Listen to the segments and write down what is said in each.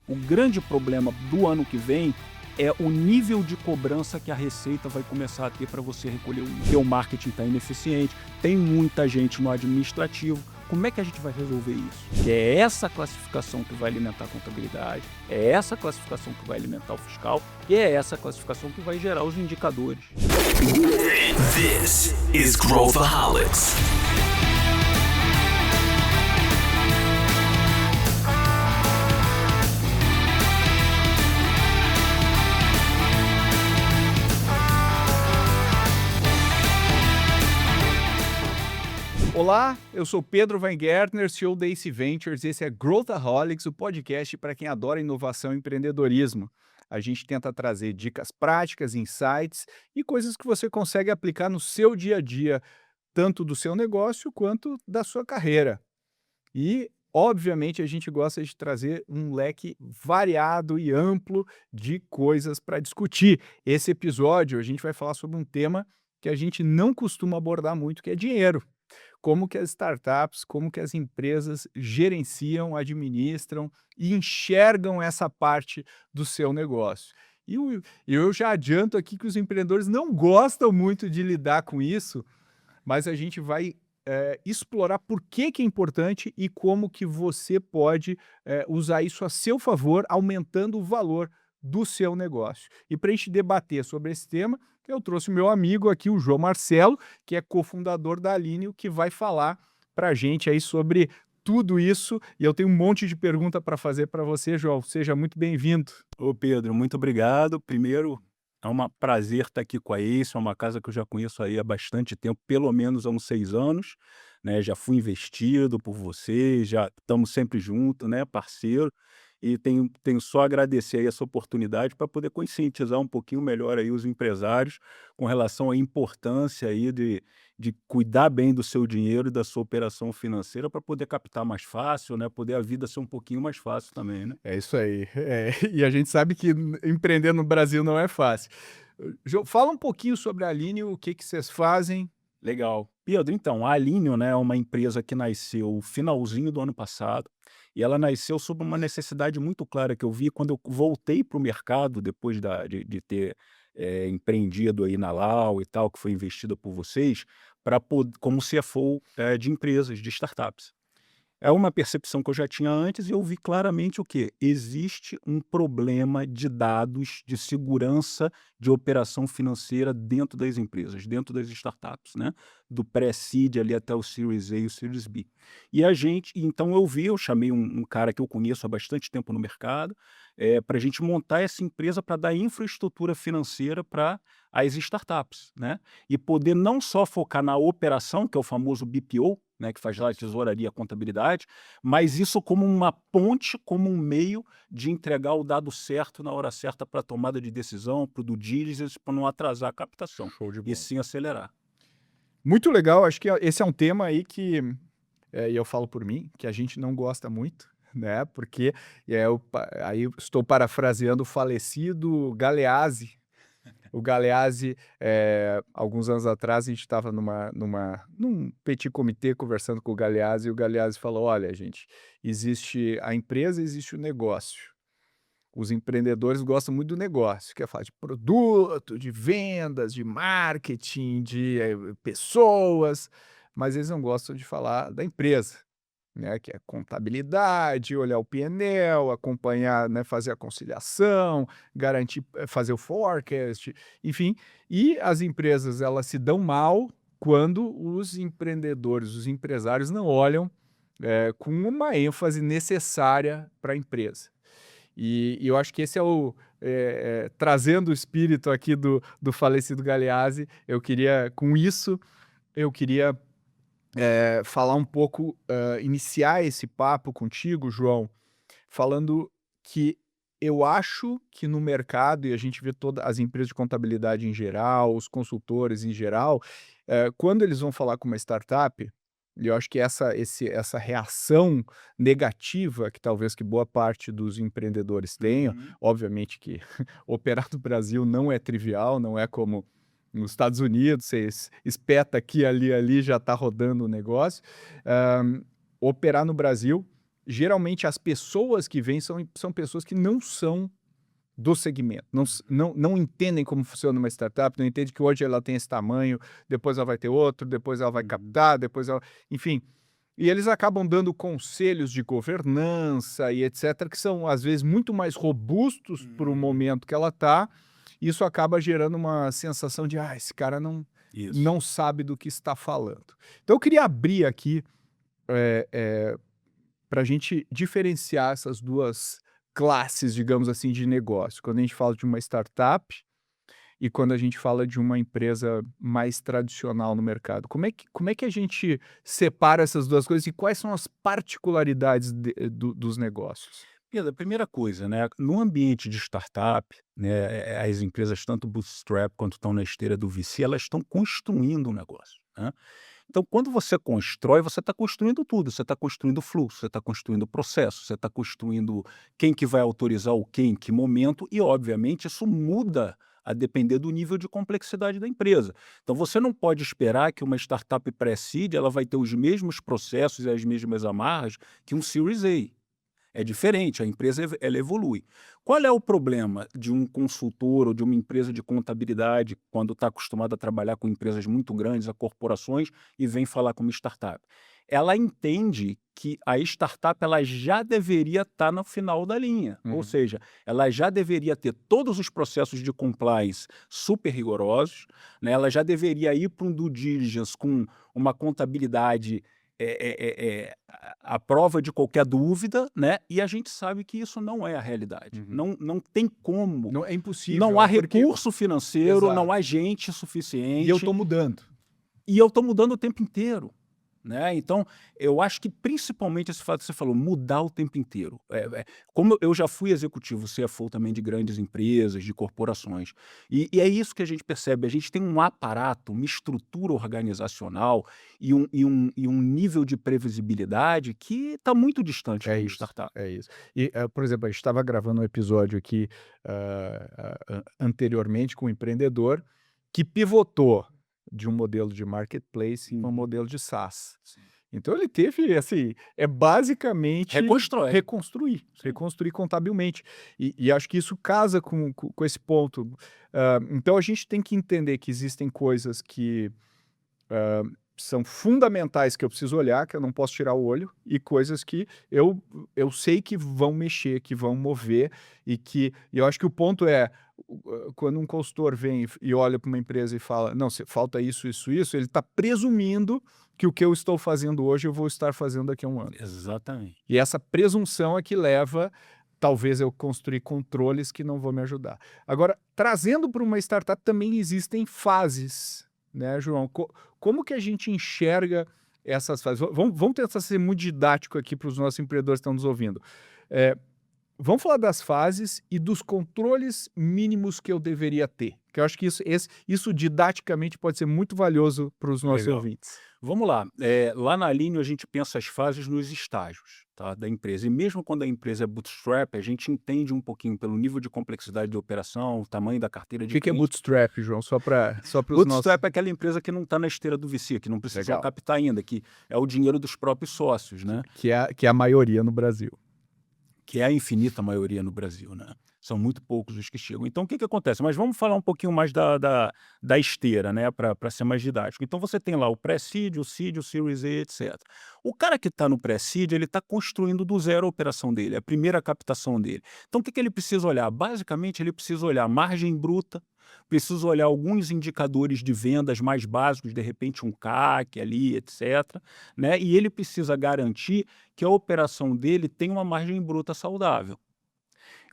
O grande problema do ano que vem é o nível de cobrança que a Receita vai começar a ter para você recolher o IVA. Porque o marketing está ineficiente, tem muita gente no administrativo. Como é que a gente vai resolver isso? Que é essa classificação que vai alimentar a contabilidade, é essa classificação que vai alimentar o fiscal e é essa classificação que vai gerar os indicadores. This is Growthaholics. Olá, eu sou Pedro Weingärtner, CEO da Ace Ventures. Esse é Growthaholics, o podcast para quem adora inovação e empreendedorismo. A gente tenta trazer dicas práticas, insights e coisas que você consegue aplicar no seu dia a dia, tanto do seu negócio quanto da sua carreira. E, obviamente, a gente gosta de trazer um leque variado e amplo de coisas para discutir. Esse episódio a gente vai falar sobre um tema que a gente não costuma abordar muito, que é dinheiro. Como que as startups, como que as empresas gerenciam, administram e enxergam essa parte do seu negócio. Eu já adianto aqui que os empreendedores não gostam muito de lidar com isso, mas a gente vai explorar por que é importante e como que você pode usar isso a seu favor, aumentando o valor do seu negócio. E para a gente debater sobre esse tema, eu trouxe o meu amigo aqui, o João Marcelo, que é cofundador da Alineo, que vai falar para a gente aí sobre tudo isso. E eu tenho um monte de pergunta para fazer para você, João. Seja muito bem-vindo. Ô Pedro, muito obrigado. Primeiro, é um prazer estar aqui com a Ace, é uma casa que eu já conheço aí há bastante tempo, pelo menos há uns 6 anos, né? Já fui investido por vocês, já estamos sempre juntos, né, parceiro. E tenho só a agradecer aí essa oportunidade para poder conscientizar um pouquinho melhor aí os empresários com relação à importância aí de cuidar bem do seu dinheiro e da sua operação financeira para poder captar mais fácil, né? Poder a vida ser um pouquinho mais fácil também, né? É isso aí. E a gente sabe que empreender no Brasil não é fácil. João, fala um pouquinho sobre a Alineo, o que vocês fazem. Legal. Pedro, então, a Alineo, né, é uma empresa que nasceu finalzinho do ano passado e ela nasceu sob uma necessidade muito clara que eu vi quando eu voltei para o mercado depois de ter empreendido aí na Lau e tal, que foi investida por vocês, como CFO de empresas, de startups. É uma percepção que eu já tinha antes e eu vi claramente o quê? Existe um problema de dados, de segurança de operação financeira dentro das empresas, dentro das startups, né? Do pré-seed ali até o Series A e o Series B. E então eu chamei um cara que eu conheço há bastante tempo no mercado, para a gente montar essa empresa para dar infraestrutura financeira para as startups, né? E poder não só focar na operação, que é o famoso BPO, né, que faz lá a tesouraria, a contabilidade, mas isso como uma ponte, como um meio de entregar o dado certo na hora certa para a tomada de decisão, para o due diligence, para não atrasar a captação. Show de E bola. sim acelerar. Muito legal, acho que esse é um tema aí que, e eu falo por mim, que a gente não gosta muito, né? Porque aí eu estou parafraseando o falecido Galeazzi. O Galeazzi, alguns anos atrás, a gente estava num petit comitê conversando com o Galeazzi, e o Galeazzi falou: olha, gente, existe a empresa, existe o negócio. Os empreendedores gostam muito do negócio, quer falar de produto, de vendas, de marketing, de pessoas, mas eles não gostam de falar da empresa, né, que é contabilidade, olhar o P&L, acompanhar, né, fazer a conciliação, garantir, fazer o forecast, enfim. E as empresas, elas se dão mal quando os empreendedores, os empresários não olham com uma ênfase necessária para a empresa. E eu acho que esse é trazendo o espírito aqui do falecido Galeazzi, com isso, eu queria falar um pouco, iniciar esse papo contigo, João, falando que eu acho que no mercado, e a gente vê todas as empresas de contabilidade em geral, os consultores em geral, quando eles vão falar com uma startup, e eu acho que essa reação negativa que talvez que boa parte dos empreendedores tenham, obviamente que operar no Brasil não é trivial, não é como nos Estados Unidos, você espeta aqui, ali, já está rodando o negócio. Operar no Brasil geralmente as pessoas que vêm são pessoas que não são do segmento, não entendem como funciona uma startup, não entendem que hoje ela tem esse tamanho, depois ela vai ter outro, depois ela vai captar, depois ela... Enfim, e eles acabam dando conselhos de governança e etc., que são, às vezes, muito mais robustos para o momento que ela está. Isso acaba gerando uma sensação de, esse cara Isso. não sabe do que está falando. Então, eu queria abrir aqui para a gente diferenciar essas duas classes, digamos assim, de negócio. Quando a gente fala de uma startup e quando a gente fala de uma empresa mais tradicional no mercado. Como é que a gente separa essas duas coisas e quais são as particularidades dos negócios? Pedro, a primeira coisa, né, no ambiente de startup, né, as empresas tanto bootstrap quanto estão na esteira do VC, elas estão construindo um negócio, né? Então, quando você constrói, você está construindo tudo. Você está construindo fluxo, você está construindo processo, você está construindo quem que vai autorizar o quê, em que momento, e, obviamente, isso muda a depender do nível de complexidade da empresa. Então, você não pode esperar que uma startup pré-seed ela vai ter os mesmos processos e as mesmas amarras que um Series A. É diferente, a empresa ela evolui. Qual é o problema de um consultor ou de uma empresa de contabilidade quando está acostumada a trabalhar com empresas muito grandes, a corporações, e vem falar com uma startup? Ela entende que a startup ela já deveria estar no final da linha, ou seja, ela já deveria ter todos os processos de compliance super rigorosos, né? Ela já deveria ir para um due diligence com uma contabilidade à prova de qualquer dúvida, né? E a gente sabe que isso não é a realidade. Não tem como. Não, é impossível. Não há porque... recurso financeiro, Exato. não há gente suficiente. E eu estou mudando. E eu estou mudando o tempo inteiro. Né? Então, eu acho que principalmente esse fato que você falou, mudar o tempo inteiro. Como eu já fui executivo CFO também de grandes empresas, de corporações, e é isso que a gente percebe, a gente tem um aparato, uma estrutura organizacional e um nível de previsibilidade que está muito distante de uma startup. É isso. E, por exemplo, a gente estava gravando um episódio aqui anteriormente com um empreendedor que pivotou de um modelo de marketplace para um modelo de SaaS. Sim. Então ele teve, assim, basicamente reconstruir contabilmente. E acho que isso casa com esse ponto. Então a gente tem que entender que existem coisas que são fundamentais que eu preciso olhar, que eu não posso tirar o olho, e coisas que eu sei que vão mexer, que vão mover, e eu acho que o ponto é, quando um consultor vem e olha para uma empresa e fala, não, falta isso, ele está presumindo que o que eu estou fazendo hoje eu vou estar fazendo daqui a um ano. Exatamente. E essa presunção é que leva, talvez, eu construir controles que não vão me ajudar. Agora, trazendo para uma startup também existem fases, né, João? Como que a gente enxerga essas fases? Vamos tentar ser muito didático aqui para os nossos empreendedores que estão nos ouvindo. Vamos falar das fases e dos controles mínimos que eu deveria ter, que eu acho que isso didaticamente pode ser muito valioso para os nossos ouvintes. Vamos lá. Lá na Alineo a gente pensa as fases nos estágios, tá, da empresa. E mesmo quando a empresa é bootstrap, a gente entende um pouquinho pelo nível de complexidade de operação, o tamanho da carteira de O que é bootstrap, João? Só para os bootstrap é aquela empresa que não está na esteira do VC, que não precisa captar ainda, que é o dinheiro dos próprios sócios, né? Que é a maioria no Brasil. Que é a infinita maioria no Brasil, né? São muito poucos os que chegam. Então, o que acontece? Mas vamos falar um pouquinho mais da esteira, né? Para ser mais didático. Então, você tem lá o pré-seed, o seed, o Series A, etc. O cara que está no pré-seed, ele está construindo do zero a operação dele, a primeira captação dele. Então, o que ele precisa olhar? Basicamente, ele precisa olhar margem bruta, precisa olhar alguns indicadores de vendas mais básicos, de repente um CAC ali, etc. Né? E ele precisa garantir que a operação dele tem uma margem bruta saudável.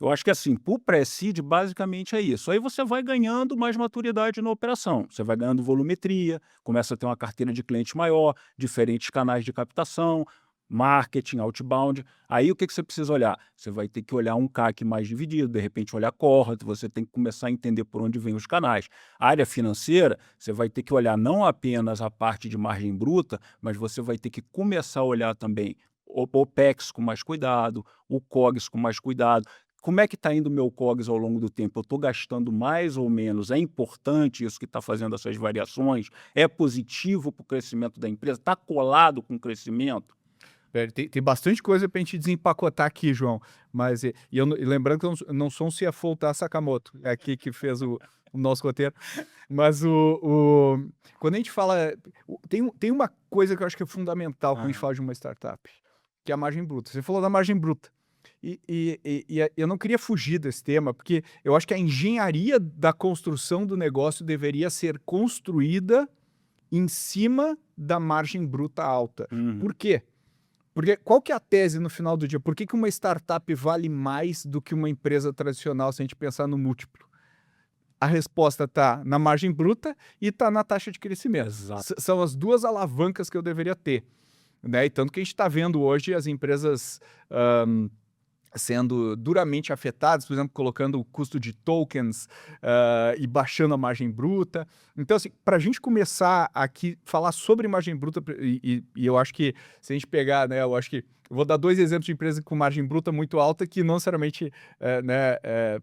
Eu acho que assim, para o pré-seed, basicamente é isso. Aí você vai ganhando mais maturidade na operação. Você vai ganhando volumetria, começa a ter uma carteira de cliente maior, diferentes canais de captação, marketing, outbound. Aí o que você precisa olhar? Você vai ter que olhar um CAC mais dividido, de repente olhar cohort, você tem que começar a entender por onde vêm os canais. A área financeira, você vai ter que olhar não apenas a parte de margem bruta, mas você vai ter que começar a olhar também o OPEX com mais cuidado, o COGS com mais cuidado. Como é que está indo o meu COGS ao longo do tempo? Eu estou gastando mais ou menos? É importante isso que está fazendo essas variações? É positivo para o crescimento da empresa? Está colado com o crescimento? Tem bastante coisa para a gente desempacotar aqui, João. Mas, e lembrando que eu não sou um CFO, tá, Sakamoto? É aqui que fez o nosso roteiro. Mas quando a gente fala. Tem uma coisa que eu acho que é fundamental quando a gente fala de uma startup, que é a margem bruta. Você falou da margem bruta. E eu não queria fugir desse tema, porque eu acho que a engenharia da construção do negócio deveria ser construída em cima da margem bruta alta. Por quê? Porque qual que é a tese no final do dia? Por que uma startup vale mais do que uma empresa tradicional se a gente pensar no múltiplo? A resposta está na margem bruta e está na taxa de crescimento. São as duas alavancas que eu deveria ter. Né? E tanto que a gente está vendo hoje as empresas sendo duramente afetadas, por exemplo, colocando o custo de tokens e baixando a margem bruta. Então, assim, para a gente começar aqui falar sobre margem bruta, e eu acho que se a gente pegar, né, eu acho que eu vou dar 2 exemplos de empresas com margem bruta muito alta que não necessariamente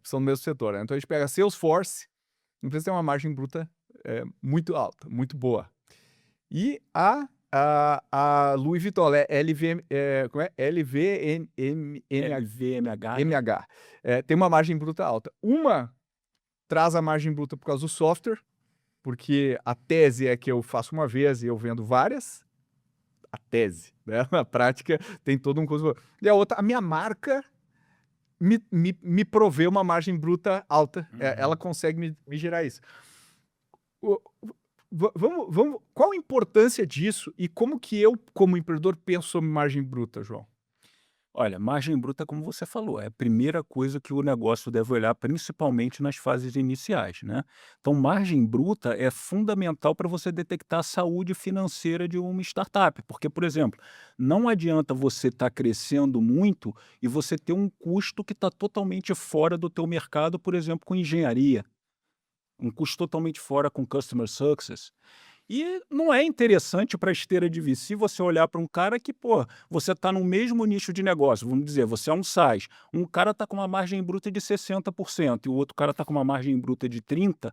são do mesmo setor. Né? Então, a gente pega a Salesforce, a empresa tem uma margem bruta muito alta, muito boa. E a Louis Vuitton, como é? LVMH. Tem uma margem bruta alta. Uma traz a margem bruta por causa do software, porque a tese é que eu faço uma vez e eu vendo várias. A tese, né? Na prática tem todo um custo. E a outra, a minha marca me provê uma margem bruta alta. Ela consegue me gerar isso. Qual a importância disso e como que eu, como empreendedor, penso sobre margem bruta, João? Olha, margem bruta, como você falou, é a primeira coisa que o negócio deve olhar, principalmente nas fases iniciais, né? Então, margem bruta é fundamental para você detectar a saúde financeira de uma startup, porque, por exemplo, não adianta você estar crescendo muito e você ter um custo que está totalmente fora do teu mercado, por exemplo, com engenharia, um custo totalmente fora com customer success. E não é interessante para a esteira de VC você olhar para um cara que, pô, você está no mesmo nicho de negócio, vamos dizer, você é um SaaS, um cara está com uma margem bruta de 60% e o outro cara está com uma margem bruta de 30%,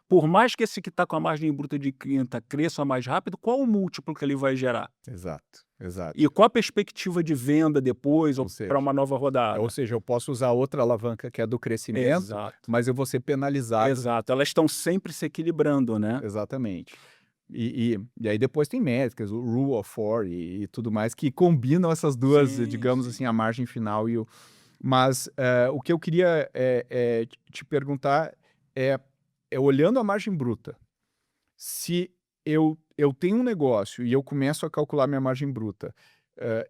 por mais que esse que está com a margem bruta de 30 cresça mais rápido, qual o múltiplo que ele vai gerar? Exato. E qual a perspectiva de venda depois ou seja, para uma nova rodada? Ou seja, eu posso usar outra alavanca que é do crescimento, Exato. mas eu vou ser penalizado. Exato, elas estão sempre se equilibrando, né? Exatamente. E aí depois tem métricas, o Rule of 4 e tudo mais, que combinam essas duas, digamos assim, a margem final e o... Mas o que eu queria te perguntar é, olhando a margem bruta, se eu tenho um negócio e eu começo a calcular minha margem bruta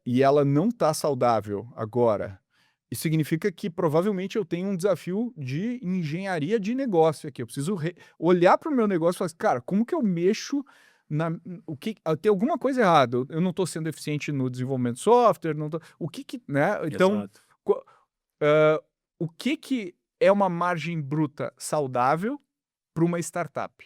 e ela não está saudável agora, isso significa que provavelmente eu tenho um desafio de engenharia de negócio aqui. Eu preciso olhar para o meu negócio e falar assim, cara, como que eu mexo tem alguma coisa errada? Eu não estou sendo eficiente no desenvolvimento de software, né? Então, o que é uma margem bruta saudável para uma startup?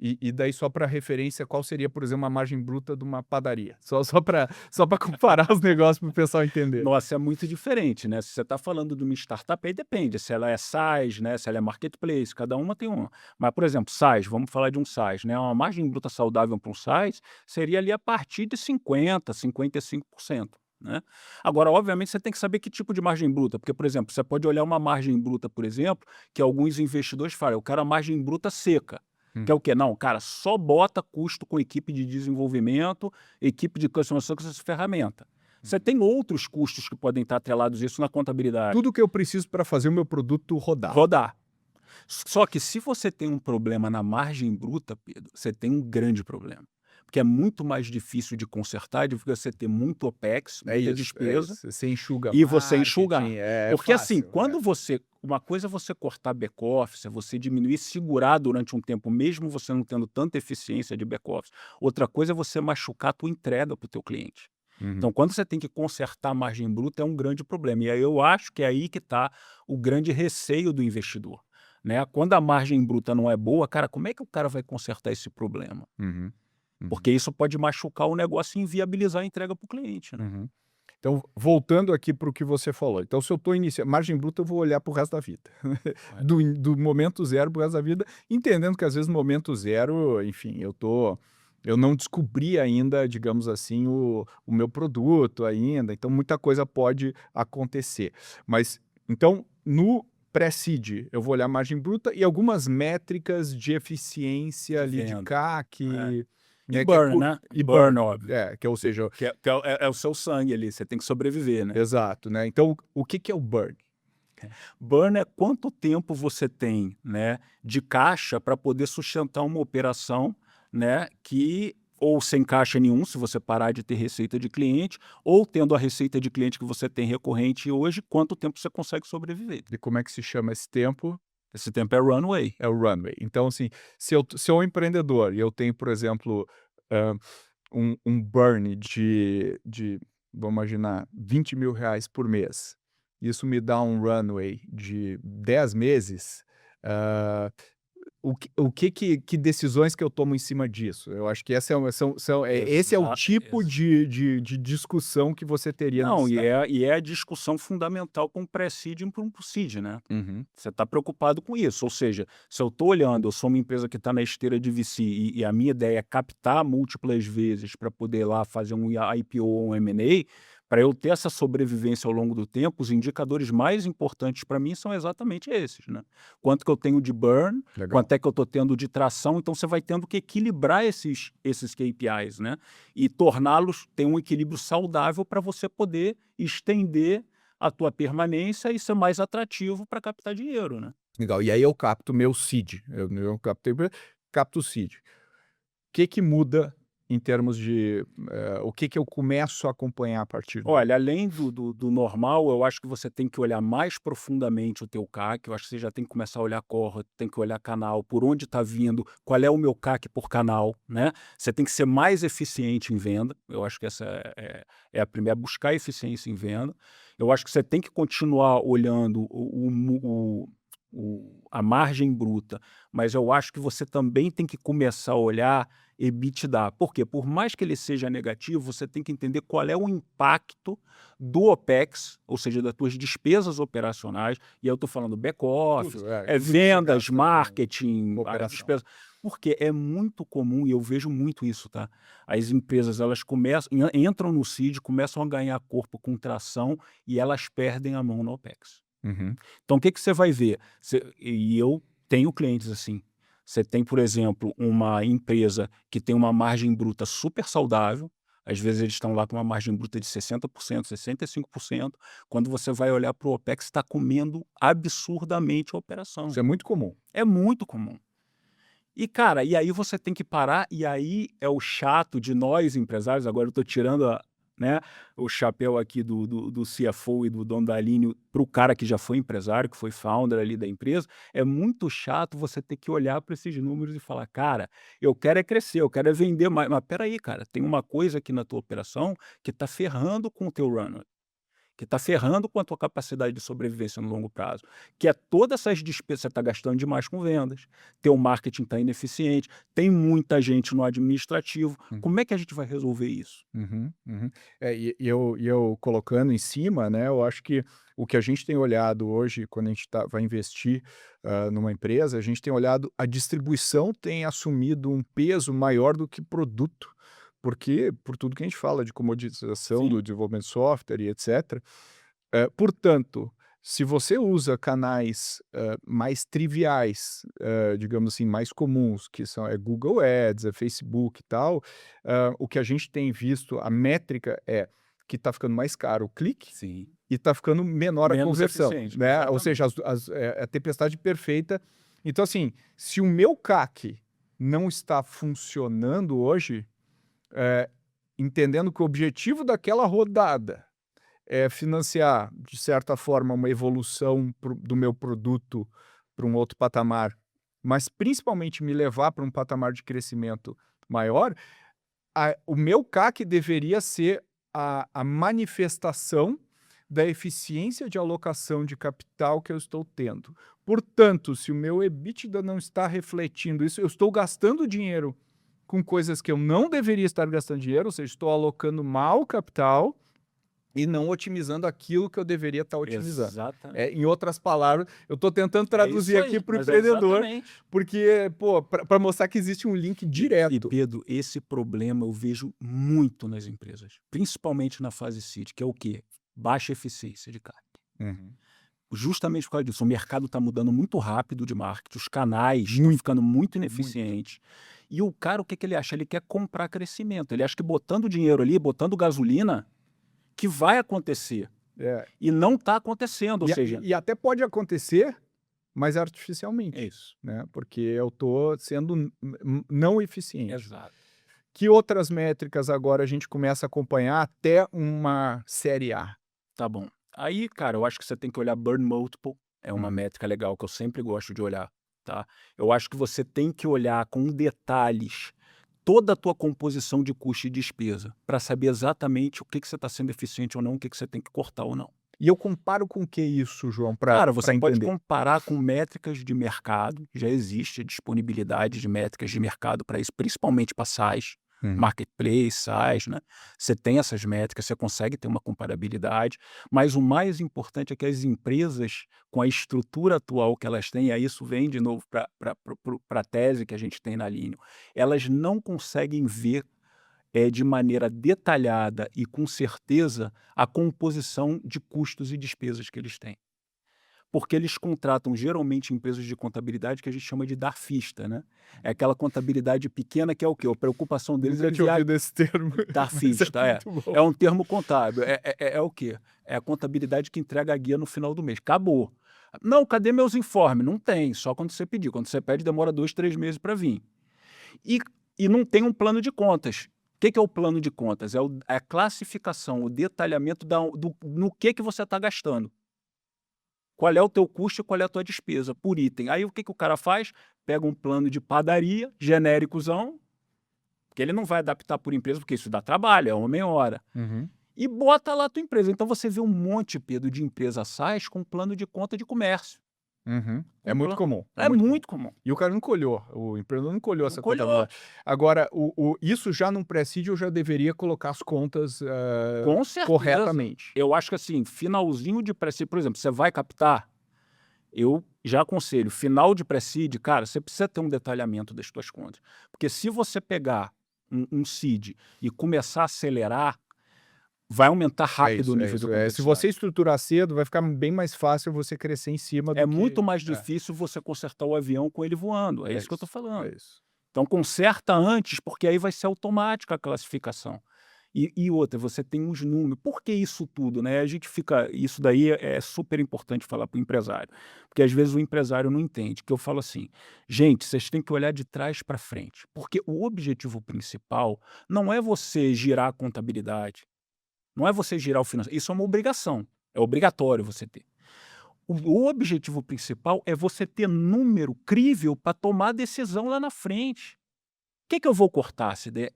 E daí, só para referência, qual seria, por exemplo, uma margem bruta de uma padaria? Só para comparar os negócios para o pessoal entender. Nossa, é muito diferente, né? Se você está falando de uma startup, aí depende. Se ela é SaaS, né? Se ela é marketplace, cada uma tem uma. Mas, por exemplo, SaaS, vamos falar de um SaaS, né? Uma margem bruta saudável para um SaaS seria ali a partir de 50%, 55%. Né? Agora, obviamente, você tem que saber que tipo de margem bruta, porque, por exemplo, você pode olhar uma margem bruta, por exemplo, que alguns investidores falam, eu quero a margem bruta seca. Que é o quê? Não, cara, só bota custo com equipe de desenvolvimento, equipe de customer success, ferramenta. Você tem outros custos que podem estar atrelados a isso na contabilidade. Tudo que eu preciso para fazer o meu produto rodar. Só que se você tem um problema na margem bruta, Pedro, você tem um grande problema. Porque é muito mais difícil de consertar, de você ter muito OPEX, muita despesa. Você enxuga e você enxugar. Porque fácil, assim, quando uma coisa é você cortar back-office, é você diminuir e segurar durante um tempo, mesmo você não tendo tanta eficiência de back-office. Outra coisa é você machucar a tua entrega para o teu cliente. Então, quando você tem que consertar a margem bruta, é um grande problema. E aí eu acho que é aí que está o grande receio do investidor. Né? Quando a margem bruta não é boa, cara, como é que o cara vai consertar esse problema? Porque isso pode machucar o negócio e inviabilizar a entrega para o cliente. Né? Então, voltando aqui para o que você falou. Então, se eu estou iniciando margem bruta, eu vou olhar para o resto da vida. do momento zero para o resto da vida, entendendo que às vezes no momento zero, enfim, eu estou Eu não descobri ainda, digamos assim, o meu produto ainda, então muita coisa pode acontecer. Mas, então, no pré-seed, eu vou olhar a margem bruta e algumas métricas de eficiência De ali de venda. É. CAC, E né, que é burn, né? E e burn, burn, óbvio. que ou seja, Que é o seu sangue ali, você tem que sobreviver, né? exato, né. Então, o que que é o burn? Burn é quanto tempo você tem, né, de caixa para poder sustentar uma operação, né, que ou sem caixa nenhum, se você parar de ter receita de cliente, ou tendo a receita de cliente que você tem recorrente hoje, quanto tempo você consegue sobreviver. E como é que se chama esse tempo? Esse tempo é runway. É o runway. Então, assim, se eu um empreendedor e eu tenho, por exemplo, hã, um burn de vamos imaginar, R$ 20.000 por mês, isso me dá um runway de 10 meses, hã, que decisões que eu tomo em cima disso? Eu acho que essa é uma esse é o Exa tipo exa de discussão que você teria Não, nessa. e é a discussão fundamental com o pré-seed para um seed, né. Uhum. Você está preocupado com isso, ou seja, se eu estou olhando, eu sou uma empresa que está na esteira de VC e a minha ideia é captar múltiplas vezes para poder lá fazer um IPO ou um M&A, para eu ter essa sobrevivência ao longo do tempo, os indicadores mais importantes para mim são exatamente esses, né. Quanto que eu tenho de burn, Legal. quanto é que eu estou tendo de tração, então você vai tendo que equilibrar esses KPIs, né, e torná-los ter um equilíbrio saudável para você poder estender a tua permanência e ser mais atrativo para captar dinheiro, né. Legal. E aí eu capto meu seed, eu capto o seed. Que muda em termos de, o que que eu começo a acompanhar a partir daí? Olha, além do normal, eu acho que você tem que olhar mais profundamente o teu CAC, eu acho que você já tem que começar a olhar cohort, tem que olhar canal, por onde está vindo, qual é o meu CAC por canal, né. Você tem que ser mais eficiente em venda, eu acho que essa é a primeira, buscar eficiência em venda. Eu acho que você tem que continuar olhando a margem bruta, mas eu acho que você também tem que começar a olhar EBITDA. Por quê? Por mais que ele seja negativo, você tem que entender qual é o impacto do OPEX, ou seja, das tuas despesas operacionais, e aí eu estou falando back-office, Tudo que você vendas, gasta com marketing, a operação. despesa. Porque é muito comum, e eu vejo muito isso, tá? As empresas, elas começam, entram no seed, começam a ganhar corpo com tração e elas perdem a mão no OPEX. Uhum. Então, o que que você vai ver? E eu tenho clientes assim. Você tem, por exemplo, uma empresa que tem uma margem bruta super saudável, às vezes eles estão lá com uma margem bruta de 60%, 65%. Quando você vai olhar para o OPEX, está comendo absurdamente a operação. Isso é muito comum. É muito comum. E, cara, e aí você tem que parar, e aí é o chato de nós empresários, agora eu estou tirando né, o chapéu aqui do CFO e do dono da Alineo para o cara que já foi empresário, que foi founder ali da empresa. É muito chato você ter que olhar para esses números e falar, cara, eu quero é crescer, eu quero é vender mais. Mas peraí, cara, tem uma coisa aqui na tua operação que está ferrando com o teu runway, que está ferrando com a tua capacidade de sobrevivência no longo prazo, que é todas essas despesas, você está gastando demais com vendas, teu marketing está ineficiente, tem muita gente no administrativo, Hum. como é que a gente vai resolver isso? Uhum, uhum. E eu colocando em cima, né, eu acho que o que a gente tem olhado hoje, quando a gente vai investir, numa empresa, a gente tem olhado a distribuição tem assumido um peso maior do que produto, porque por tudo que a gente fala de comoditização Sim, do desenvolvimento de software e etcétera. Portanto, se você usa canais, mais triviais, digamos assim, mais comuns, que são Google Ads, Facebook e tal, o que a gente tem visto, a métrica é que está ficando mais caro o clique sim. e está ficando menor a Menos conversão, eficiente, né, ou seja, exatamente. é a tempestade perfeita. Então assim, se o meu CAC não está funcionando hoje, eh, entendendo que o objetivo daquela rodada financiar, de certa forma, uma evolução do meu produto para um outro patamar, mas principalmente me levar para um patamar de crescimento maior, o meu CAC deveria ser a manifestação da eficiência de alocação de capital que eu estou tendo. Portanto, se o meu EBITDA não está refletindo isso, eu estou gastando dinheiro com coisas que eu não deveria estar gastando dinheiro, ou seja, estou alocando mal o capital. e não otimizando aquilo que eu deveria estar otimizando. Exatamente. Em outras palavras, eu estou tentando É traduzir isso aqui aí, para o mas é empreendedor, exatamente. porque, pô, para mostrar que existe um link E direto. Pedro, esse problema eu vejo muito nas empresas, principalmente na fase seed, que é o quê? Baixa eficiência de carne. Uhum. Justamente por causa disso, o mercado está mudando muito rápido de marketing, os canais estão Muito, ficando muito muito. ineficientes. E o cara, o que que ele acha? Ele quer comprar crescimento. Ele acha que botando dinheiro ali, botando gasolina, que vai acontecer. É, E não está acontecendo, ou e, seja, e até pode acontecer, mas é artificialmente, isso. né? Porque eu estou sendo não eficiente. Exato. Que outras métricas agora a gente começa a acompanhar até uma série A? Tá bom. Aí, cara, eu acho que você tem que olhar burn multiple, é uma Uhum. métrica legal que eu sempre gosto de olhar, tá? Eu acho que você tem que olhar com detalhes toda a tua composição de custo e despesa, para saber exatamente o que que você está sendo eficiente ou não, o que que você tem que cortar ou não. E eu comparo com o que isso, João, para Cara, você pode entender? comparar com métricas de mercado, já existe disponibilidade de métricas de mercado para isso, principalmente para SaaS, Uhum. marketplace, SaaS, né? Você tem essas métricas, você consegue ter uma comparabilidade, mas o mais importante é que as empresas, com a estrutura atual que elas têm, e aí isso vem de novo para a tese que a gente tem na Linio, elas não conseguem ver de maneira detalhada e com certeza a composição de custos e despesas que eles têm. Porque eles contratam geralmente empresas de contabilidade que a gente chama de darfista, né? É aquela contabilidade pequena que é o quê? A preocupação deles é Nunca tinha enviar ouvido esse termo, mas é darfista, muito bom. é um termo contábil, é o quê? É a contabilidade que entrega a guia no final do mês, acabou. Não, cadê meus informes? Não tem, só quando você pedir. Quando você pede, demora 2, 3 meses para vir. E, e não tem um plano de contas. O que que é o plano de contas? É a classificação, o detalhamento no que você está gastando. Qual é o teu custo e qual é a tua despesa por item. Aí o que que o cara faz? Pega um plano de padaria, genéricozão, que ele não vai adaptar por empresa, porque isso dá trabalho, é homem hora. Uhum. E bota lá a tua empresa. Então você vê um monte, Pedro, de empresa SaaS com plano de conta de comércio. Uhum. É Com muito plano. comum, é É muito comum. muito comum. E o cara não colhou, o empreendedor não colhou Não essa colhou. contabilidade. Agora, isso já num pré-seed eu já deveria colocar as contas Com certeza. corretamente. Eu acho que assim, finalzinho de pré-seed, por exemplo, você vai captar, eu já aconselho, final de pré-seed, cara, você precisa ter um detalhamento das suas contas. Porque se você pegar um seed e começar a acelerar, vai aumentar É rápido o isso, é nível de isso. Se você complexidade. estruturar cedo, vai ficar bem mais fácil você crescer em cima É do que... muito mais difícil você consertar o avião com ele voando, é É isso que eu estou isso, falando. é isso. Então conserta antes, porque aí vai ser automática a classificação. E outra, você tem uns números. Por que isso tudo, né? A gente fica. Isso daí é super importante falar para o empresário. Porque às vezes o empresário não entende. Que eu falo assim, gente, vocês têm que olhar de trás para frente. Porque o objetivo principal não é você girar a contabilidade, não é você girar o financeiro. Isso é uma obrigação. É obrigatório você ter. O objetivo principal é você ter número crível para tomar decisão lá na frente. O que que eu vou cortar se der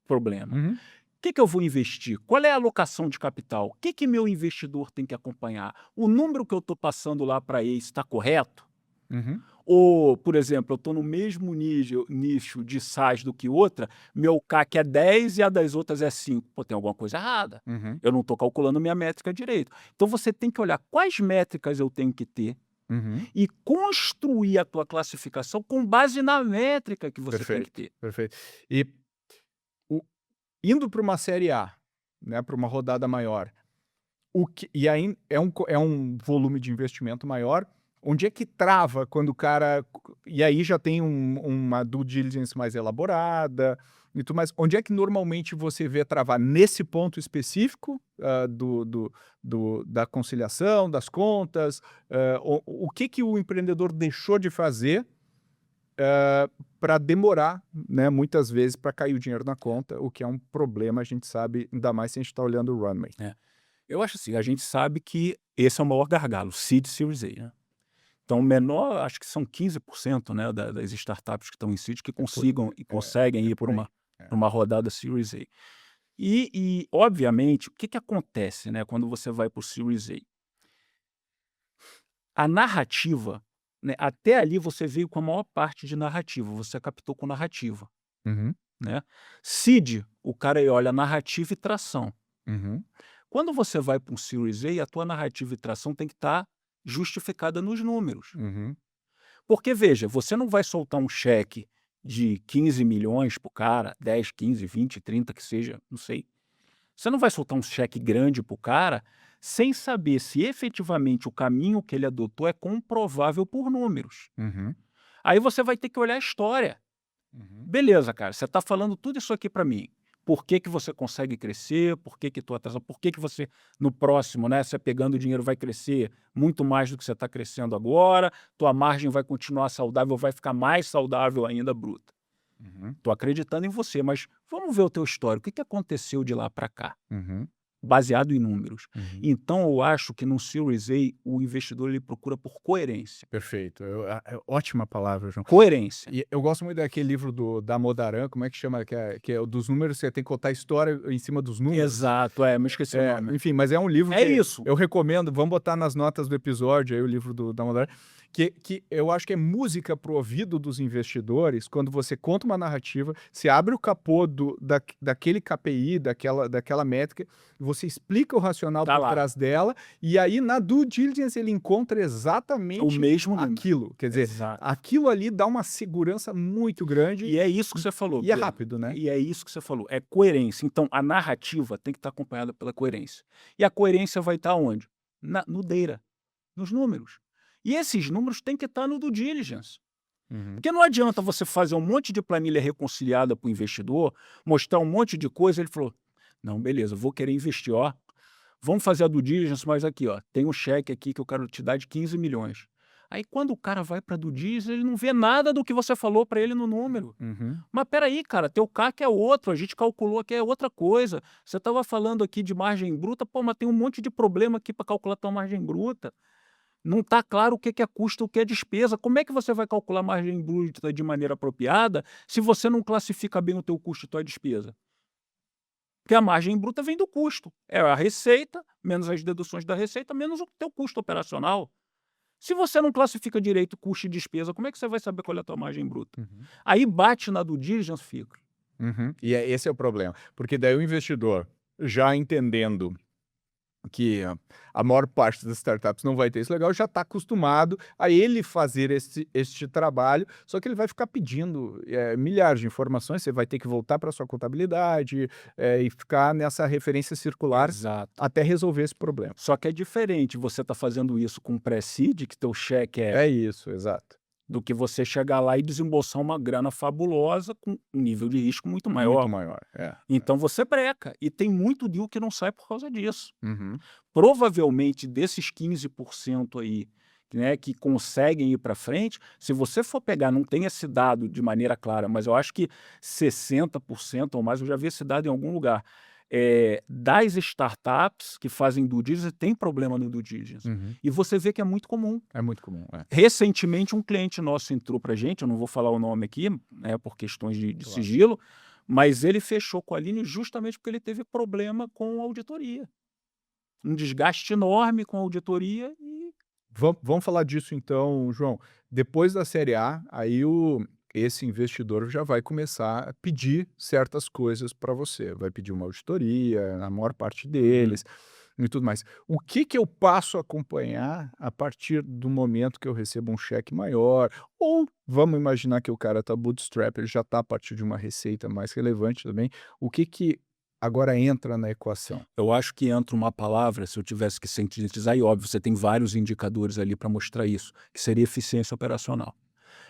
problema? Uhum, O que que eu vou investir? Qual é a alocação de capital? O que que meu investidor tem que acompanhar? O número que eu estou passando lá para ele está correto? uhum, Ou, por exemplo, eu estou no mesmo nicho de SaaS do que outra, meu CAC é 10 e a das outras é 5. Pô, tem alguma coisa errada. uhum, Eu não estou calculando minha métrica direito. Então você tem que olhar quais métricas eu tenho que ter uhum. e construir a tua classificação com base na métrica que você tem que Perfeito, ter. perfeito. E indo para uma série A, né, para uma rodada maior, e aí é um volume de investimento maior, onde é que trava quando o cara... E aí já tem uma due diligence mais elaborada e tudo mais. Onde é que normalmente você vê travar? Nesse ponto específico da conciliação, das contas? O que que o empreendedor deixou de fazer para demorar, né, muitas vezes, para cair o dinheiro na conta, o que é um problema, a gente sabe, ainda mais se a gente está olhando o runway. É. Eu acho assim, a gente sabe que esse é o maior gargalo, Seed Series A, né? Então, o menor, acho que são 15%, né, das startups que estão em seed que consigam e conseguem ir por para aí. uma rodada Series A. Obviamente, o que que acontece, né, quando você vai para o Series A? A narrativa, né, até ali você veio com a maior parte de narrativa, você captou com narrativa, Uhum, né? Seed, o cara aí olha narrativa e tração. uhum, Quando você vai para um Series A, a tua narrativa e tração tem que estar justificada nos números. Uhum. Porque, veja, você não vai soltar um cheque de 15 milhões para o cara, 10, 15, 20, 30, que seja, não sei. Você não vai soltar um cheque grande para o cara sem saber se efetivamente o caminho que ele adotou é comprovável por números. Uhum. Aí você vai ter que olhar a história. Uhum. Beleza, cara, você está falando tudo isso aqui para mim. Por que que você consegue crescer? Por que que tua atração? Por que que você, no próximo, né, você pegando dinheiro vai crescer muito mais do que você está crescendo agora? Tua margem vai continuar saudável, vai ficar mais saudável ainda, bruta. Uhum. Tô acreditando em você, mas vamos ver o teu histórico. O que que aconteceu de lá para cá? Uhum. Baseado em números. Uhum. Então eu acho que no Series A o investidor ele procura por coerência. Perfeito. Ótima palavra, João. Coerência. E eu gosto muito daquele livro da Modaran, como é que chama? Que é o dos números, você tem que contar a história em cima dos números. Exato, me esqueci o nome. Enfim, mas é um livro É que isso. eu recomendo, vamos botar nas notas do episódio aí o livro da Modaran, que eu acho que é música pro ouvido dos investidores, quando você conta uma narrativa, você abre o capô daquele KPI, daquela métrica, você explica o racional Tá por lá. trás dela, e aí na due diligence ele encontra O exatamente mesmo número. aquilo. Quer dizer, Exato. aquilo ali dá uma segurança muito grande E é isso que você falou. e é Pedro. rápido, né? E é isso que você falou. É coerência. Então, a narrativa tem que estar acompanhada pela coerência. E a coerência vai estar onde? No DEIRA, nos números. E esses números têm que estar no due diligence. Uhum. Porque não adianta você fazer um monte de planilha reconciliada para o investidor, mostrar um monte de coisa, ele falou, não, beleza, vou querer investir, ó. Vamos fazer a due diligence, mas aqui, ó, tem um cheque aqui que eu quero te dar de 15 milhões. Aí quando o cara vai para a due diligence, ele não vê nada do que você falou para ele no número. Uhum. Mas peraí, cara, teu CAC é outro, a gente calculou aqui é outra coisa. Você estava falando aqui de margem bruta, pô, mas tem um monte de problema aqui para calcular tua margem bruta. Não está claro o que é custo, o que é despesa. Como é que você vai calcular margem bruta de maneira apropriada se você não classifica bem o teu custo e tua despesa? Porque a margem bruta vem do custo. É a receita, menos as deduções da receita, menos o teu custo operacional. Se você não classifica direito custo e despesa, como é que você vai saber qual é a tua margem bruta? Uhum. Aí bate na due diligence, fica. Uhum. E esse é o problema, porque daí o investidor, já entendendo que a maior parte das startups não vai ter isso legal, já está acostumado a ele fazer este trabalho, só que ele vai ficar pedindo milhares de informações, você vai ter que voltar para sua contabilidade e ficar nessa referência circular Exato. até resolver esse problema. Só que é diferente você está fazendo isso com pré-seed, que teu cheque É isso, exato. do que você chegar lá e desembolsar uma grana fabulosa com um nível de risco muito maior. Muito maior. Então você breca. E tem muito deal que não sai por causa disso. Uhum. Provavelmente desses 15% aí, né, que conseguem ir para frente, se você for pegar, não tem esse dado de maneira clara, mas eu acho que 60% ou mais, eu já vi esse dado em algum lugar, das startups que fazem due diligence, tem problema no due diligence. Uhum. E você vê que é muito comum. É muito comum. Recentemente, um cliente nosso entrou para a gente, eu não vou falar o nome aqui, né, por questões de Claro. sigilo, mas ele fechou com a Aline justamente porque ele teve problema com a auditoria. Um desgaste enorme com a auditoria e Vamos falar disso então, João. Depois da Série A, aí esse investidor já vai começar a pedir certas coisas para você. Vai pedir uma auditoria, a maior parte deles, e tudo mais. O que eu passo a acompanhar a partir do momento que eu recebo um cheque maior? Ou vamos imaginar que o cara está bootstrap, ele já está a partir de uma receita mais relevante também. O que agora entra na equação? eu acho que entra uma palavra, se eu tivesse que sintetizar, e óbvio, você tem vários indicadores ali para mostrar isso, que seria eficiência operacional.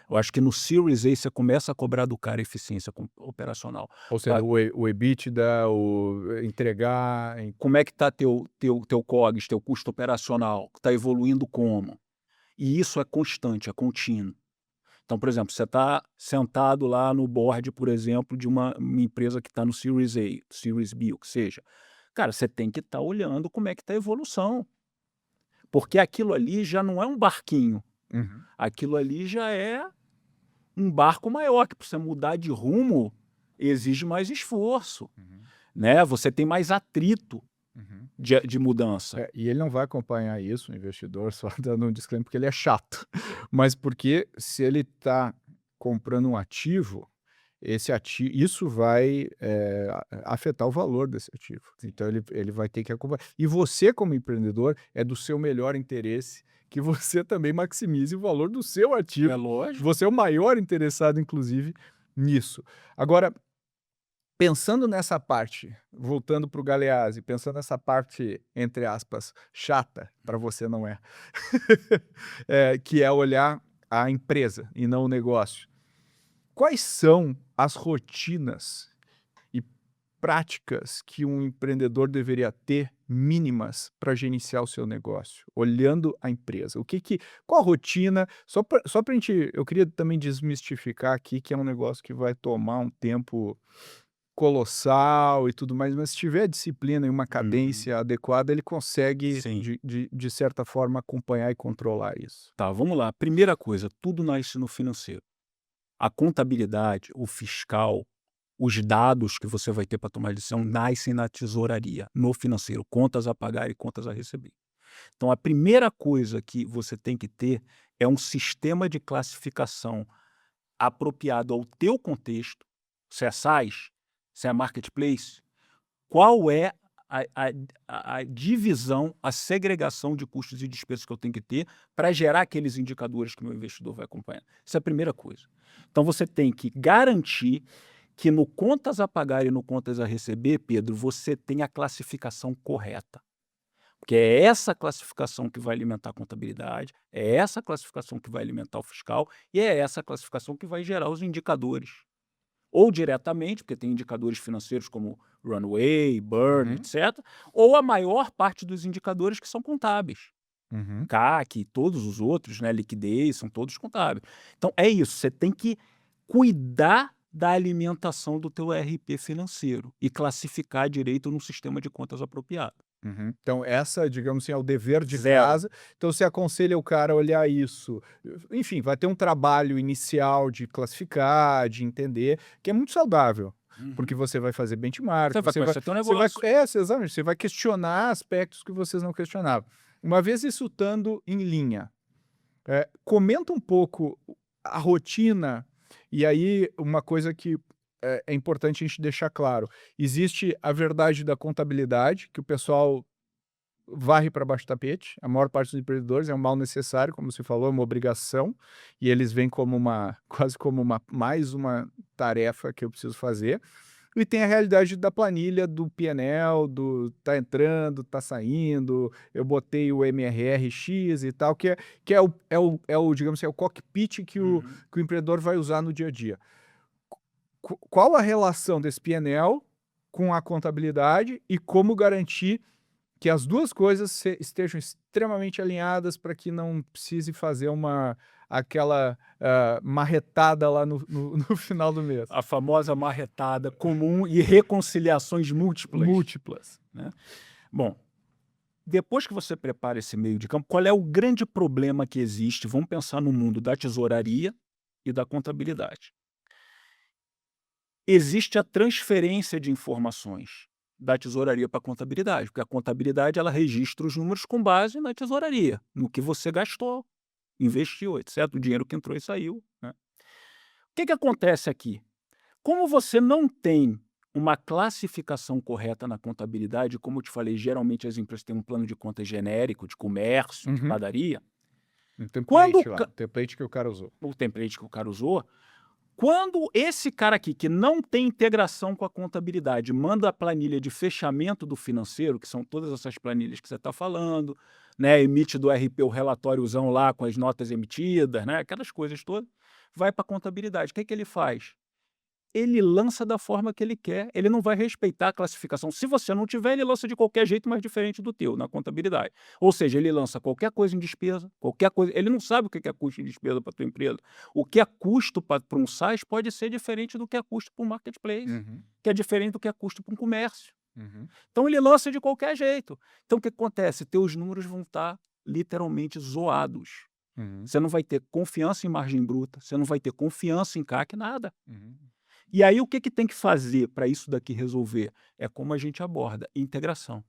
Eu acho que no Series A você começa a cobrar do cara eficiência operacional. Ou seja, o EBITDA, o entregar... Como é que está teu COGS, teu custo operacional? Está evoluindo como? E isso é constante, é contínuo. Então, por exemplo, você está sentado lá no board, por exemplo, de uma empresa que está no Series A, Series B, o que seja. Cara, você tem que estar olhando como é que está a evolução. Porque aquilo ali já não é um barquinho. Uhum. Aquilo ali já é um barco maior, que para você mudar de rumo exige mais esforço. Né? Você tem mais atrito de mudança. E ele não vai acompanhar isso, o investidor, só dando um disclaimer, porque ele é chato. Mas porque se ele está comprando um ativo, isso vai afetar o valor desse ativo. Então ele vai ter que acompanhar. E você, como empreendedor, é do seu melhor interesse que você também maximize o valor do seu É ativo. lógico. Você é o maior interessado, inclusive, nisso. Agora, pensando nessa parte, voltando para o Galeazzi, pensando nessa parte, entre aspas, chata, para você não é, que é olhar a empresa e não o negócio. Quais são as rotinas e práticas que um empreendedor deveria ter mínimas para gerenciar o seu negócio, olhando a empresa? Qual a rotina? Só pra gente, eu queria também desmistificar aqui que é um negócio que vai tomar um tempo colossal e tudo mais, mas se tiver disciplina e uma Uhum. cadência adequada, ele consegue Sim. de certa forma acompanhar e controlar isso. Tá, vamos lá. Primeira coisa, tudo nasce no financeiro. A contabilidade, o fiscal, os dados que você vai ter para tomar decisão nascem na tesouraria, no financeiro, contas a pagar e contas a receber. Então a primeira coisa que você tem que ter é um sistema de classificação apropriado ao teu contexto, se é SaaS, se é marketplace, qual é a a a divisão, a segregação de custos e despesas que eu tenho que ter para gerar aqueles indicadores que o meu investidor vai acompanhar. Isso é a primeira coisa. Então você tem que garantir que no contas a pagar e no contas a receber, Pedro, você tem a classificação correta. Porque é essa classificação que vai alimentar a contabilidade, é essa classificação que vai alimentar o fiscal e é essa classificação que vai gerar os indicadores. Ou diretamente, porque tem indicadores financeiros como runway, burn, Uhum, etc., ou a maior parte dos indicadores que são contábeis. uhum, CAC e todos os outros, né, liquidez, são todos contábeis. Então é isso, você tem que cuidar da alimentação do teu RP financeiro e classificar direito num sistema de contas apropriado. uhum. Então essa, digamos assim, é o dever de Zero. casa. Então você aconselha o cara a olhar isso. Enfim, vai ter um trabalho inicial de classificar, de entender, que é muito saudável. Porque Uhum. você vai fazer benchmark, Você vai conhecer teu negócio. exatamente, você vai questionar aspectos que vocês não questionavam. Uma vez isso estando em linha, comenta um pouco a rotina, e aí uma coisa que é importante a gente deixar claro: existe a verdade da contabilidade, que o pessoal varre para baixo do tapete, a maior parte dos empreendedores é um mal necessário, como você falou, é uma obrigação, e eles veem como quase como mais uma tarefa que eu preciso fazer. E tem a realidade da planilha, do PNL, do tá entrando, tá saindo, eu botei o MRR X e tal, que é o, digamos assim, é o cockpit Uhum. que o empreendedor vai usar no dia a dia. Qual a relação desse PNL com a contabilidade e como garantir que as 2 coisas estejam extremamente alinhadas para que não precise fazer aquela marretada lá no final do mês? A famosa marretada comum e reconciliações múltiplas, Múltiplas. né. Bom, depois que você prepara esse meio de campo, qual é o grande problema que existe? Vamos pensar no mundo da tesouraria e da contabilidade. Existe a transferência de informações da tesouraria para a contabilidade, porque a contabilidade ela registra os números com base na tesouraria, no que você gastou, investiu, etc., o dinheiro que entrou e saiu, né. O que acontece aqui? Como você não tem uma classificação correta na contabilidade, como eu te falei, geralmente as empresas têm um plano de contas genérico, de comércio, de Uhum. padaria. Um Quando o template lá, ca um template que o cara usou. o template que o cara usou, quando esse cara aqui, que não tem integração com a contabilidade, manda a planilha de fechamento do financeiro, que são todas essas planilhas que você está falando, né, emite do RP o relatóriozão lá com as notas emitidas, né, aquelas coisas todas, vai para a contabilidade. O que ele faz? Ele lança da forma que ele quer, ele não vai respeitar a classificação. Se você não tiver, ele lança de qualquer jeito, mas diferente do teu, na contabilidade. Ou seja, ele lança qualquer coisa em despesa, qualquer coisa, ele não sabe o que é custo e despesa para tua empresa. O que é custo para um SaaS pode ser diferente do que é custo para um marketplace, Uhum, que é diferente do que é custo para um comércio. uhum, Então ele lança de qualquer jeito. Então o que acontece? Teus números vão estar literalmente zoados. uhum, Você não vai ter confiança em margem bruta, você não vai ter confiança em CAC, nada. uhum, E aí o que tem que fazer para isso daqui resolver? É como a gente aborda, integração.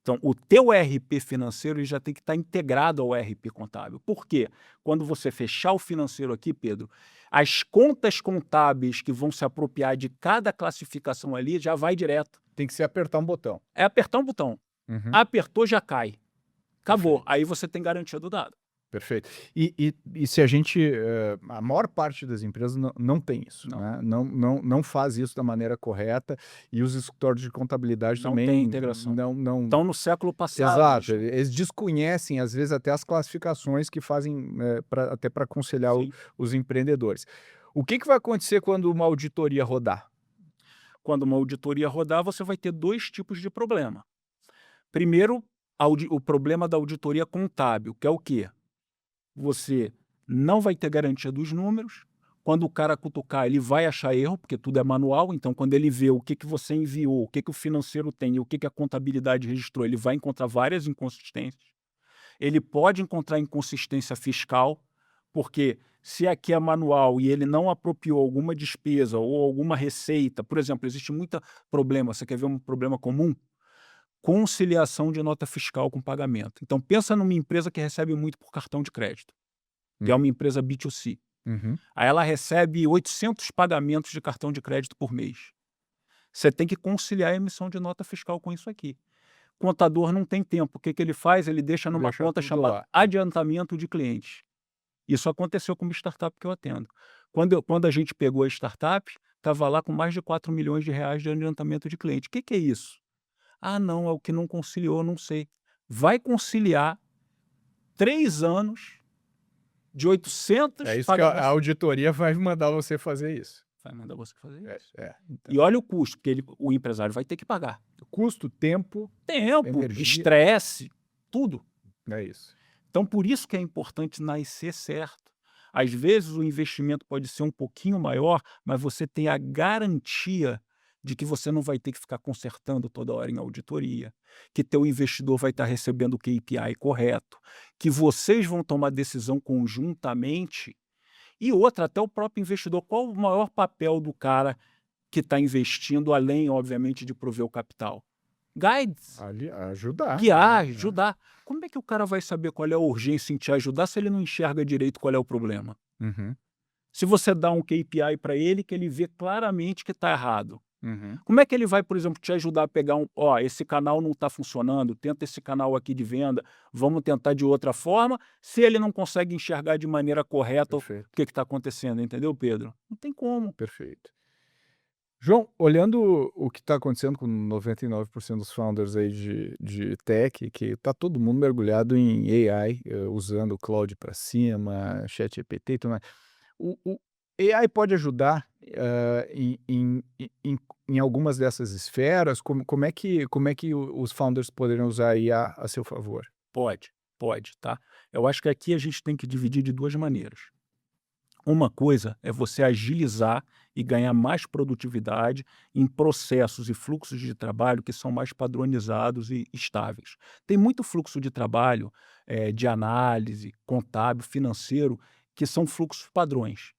Então, o teu ERP financeiro ele já tem que estar integrado ao ERP contábil. Por quê? Quando você fechar o financeiro aqui, Pedro, as contas contábeis que vão se apropriar de cada classificação ali já vai direto. Tem que ser apertar um botão. É apertar um botão. Uhum. Apertou, já cai. Acabou. Perfeito. Aí você tem garantia do dado. Perfeito. E se a gente, a maior parte das empresas não tem isso, Não. né? Não faz isso da maneira correta e os escritórios de contabilidade Não também tem integração. não. Então, no século passado... Exato, eles desconhecem, às vezes, até as classificações que fazem até para aconselhar Sim. os empreendedores. O que vai acontecer quando uma auditoria rodar? Quando uma auditoria rodar, você vai ter dois tipos de problema. Primeiro, o problema da auditoria contábil, que é o quê? Você não vai ter garantia dos números. Quando o cara cutucar, ele vai achar erro, porque tudo é manual. Então, quando ele vê o que você enviou, o que o financeiro tem e o que a contabilidade registrou, ele vai encontrar várias inconsistências. Ele pode encontrar inconsistência fiscal, porque se aqui é manual e ele não apropriou alguma despesa ou alguma receita, por exemplo, existe muito problema, você quer ver um problema comum? Conciliação de nota fiscal com pagamento. Então, pensa numa empresa que recebe muito por cartão de crédito, que é uma empresa B2C. Uhum. Aí ela recebe 800 pagamentos de cartão de crédito por mês. Você tem que conciliar a emissão de nota fiscal com isso aqui. Contador não tem tempo. O que ele faz? Ele deixa numa Deixa conta tudo chamada lá. adiantamento de clientes. Isso aconteceu com uma startup que eu atendo. Quando a gente pegou a startup, estava lá com mais de 4 milhões de reais de adiantamento de cliente. O que é isso? Ah, não, é o que não conciliou, não sei. Vai conciliar 3 anos de 800 É isso que a auditoria vai mandar você fazer isso. Vai mandar você fazer isso. Então. E olha o custo, porque o empresário vai ter que pagar. Custo, tempo, Tempo, energia. estresse, tudo. É isso. Então, por isso que é importante nascer certo. Às vezes o investimento pode ser um pouquinho maior, mas você tem a garantia de que você não vai ter que ficar consertando toda hora em auditoria, que teu investidor vai estar recebendo o KPI correto, que vocês vão tomar decisão conjuntamente. E outra, até o próprio investidor, qual o maior papel do cara que está investindo, além, obviamente, de prover o capital? Guides. Ajudar. Guiar, ajudar. Como é que o cara vai saber qual é a urgência em te ajudar se ele não enxerga direito qual é o problema? Uhum. Se você dá um KPI para ele, que ele vê claramente que está errado. Uhum. Como é que ele vai, por exemplo, te ajudar a pegar esse canal não está funcionando, tenta esse canal aqui de venda, vamos tentar de outra forma, se ele não consegue enxergar de maneira correta o Perfeito. que está acontecendo, entendeu, Pedro? Não tem como. Perfeito. João, olhando o que está acontecendo com 99% dos founders aí de tech, que está todo mundo mergulhado em AI, usando o cloud para cima, ChatGPT e tudo mais. O AI pode ajudar em algumas dessas esferas? Como é que os founders poderiam usar a IA a seu favor? Pode, tá? Eu acho que aqui a gente tem que dividir de duas maneiras. Uma coisa é você agilizar e ganhar mais produtividade em processos e fluxos de trabalho que são mais padronizados e estáveis. Tem muito fluxo de trabalho, de análise, contábil, financeiro, que são fluxos padrões.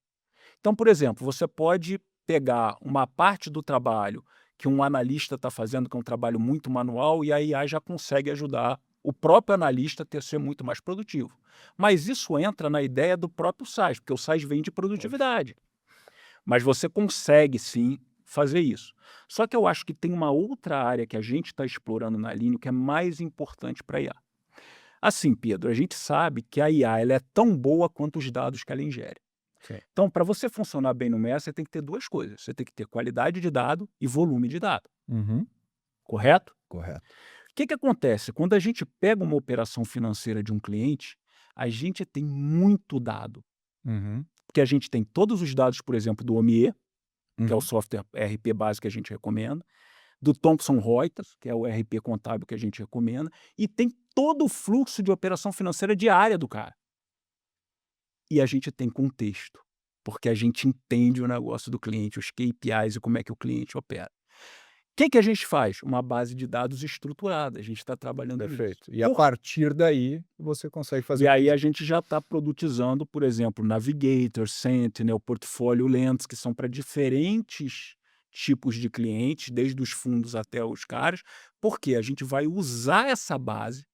Então, por exemplo, você pode pegar uma parte do trabalho que um analista está fazendo, que é um trabalho muito manual, e a IA já consegue ajudar o próprio analista a ser muito mais produtivo. Mas isso entra na ideia do próprio SaaS, porque o SaaS vem de produtividade. Mas você consegue, sim, fazer isso. Só que eu acho que tem uma outra área que a gente está explorando na Linio que é mais importante para a IA. Assim, Pedro, a gente sabe que a IA ela é tão boa quanto os dados que ela ingere. Sim. Então, para você funcionar bem no MES, você tem que ter duas coisas. Você tem que ter qualidade de dado e volume de dado. Uhum. Correto? Correto. O que acontece? Quando a gente pega uma operação financeira de um cliente, a gente tem muito dado. Uhum. Porque a gente tem todos os dados, por exemplo, do OMIE, que é o Uhum. software ERP básico que a gente recomenda, do Thomson Reuters, que é o ERP contábil que a gente recomenda, e tem todo o fluxo de operação financeira diária do cara. E a gente tem contexto, porque a gente entende o negócio do cliente, os KPIs e como é que o cliente opera. O que a gente faz? Uma base de dados estruturada, a gente está trabalhando nisso. Perfeito. E a partir daí, você consegue fazer... E aí a gente já está produtizando, por exemplo, Navigator, Sentinel, Portfolio Lens, que são para diferentes tipos de clientes, desde os fundos até os caras, porque a gente vai usar essa base,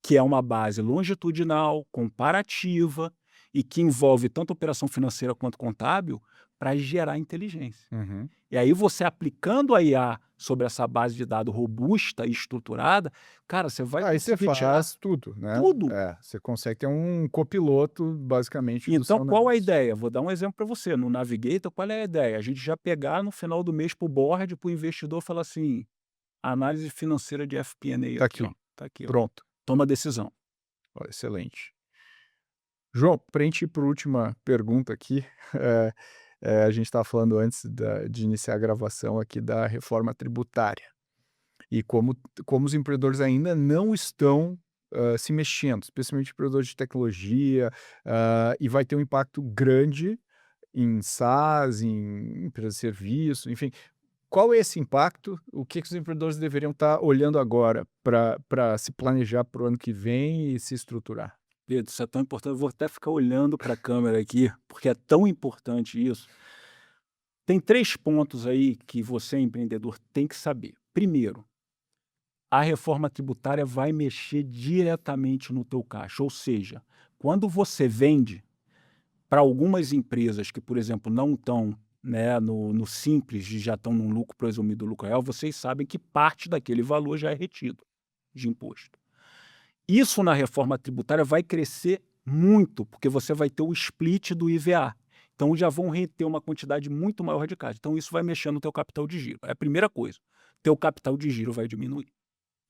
que é uma base longitudinal, comparativa e que envolve tanto operação financeira quanto contábil, para gerar inteligência. Uhum. E aí você aplicando a IA sobre essa base de dados robusta e estruturada, cara, você vai Aí você conseguir tirar faz tudo, né? tudo. Você consegue ter um copiloto, basicamente, do Então, seu qual a negócio. ideia? Vou dar um exemplo para você. No Navigator, qual é a ideia? A gente já pegar no final do mês para o board, para o investidor, falar assim: análise financeira de FP&A Tá aqui, aqui, ó. Tá aqui, ó. pronto. Toma decisão. Ó, excelente. João, para a gente ir para a última pergunta aqui, a gente estava falando antes de iniciar a gravação aqui da reforma tributária e como os empreendedores ainda não estão se mexendo, especialmente empreendedores de tecnologia, e vai ter um impacto grande em SaaS, em empresas de serviço, enfim. Qual é esse impacto? O que os empreendedores deveriam estar olhando agora para se planejar para o ano que vem e se estruturar? Pedro, isso é tão importante. Eu vou até ficar olhando para a câmera aqui, porque é tão importante isso. Tem 3 pontos aí que você, empreendedor, tem que saber. Primeiro, a reforma tributária vai mexer diretamente no teu caixa, ou seja, quando você vende para algumas empresas que, por exemplo, não estão, né, no simples e já estão num lucro presumido, lucro real, vocês sabem que parte daquele valor já é retido de imposto. Isso na reforma tributária vai crescer muito, porque você vai ter o split do IVA. Então já vão reter uma quantidade muito maior de caixa. Então isso vai mexer no teu capital de giro. É a primeira coisa. Teu capital de giro vai diminuir.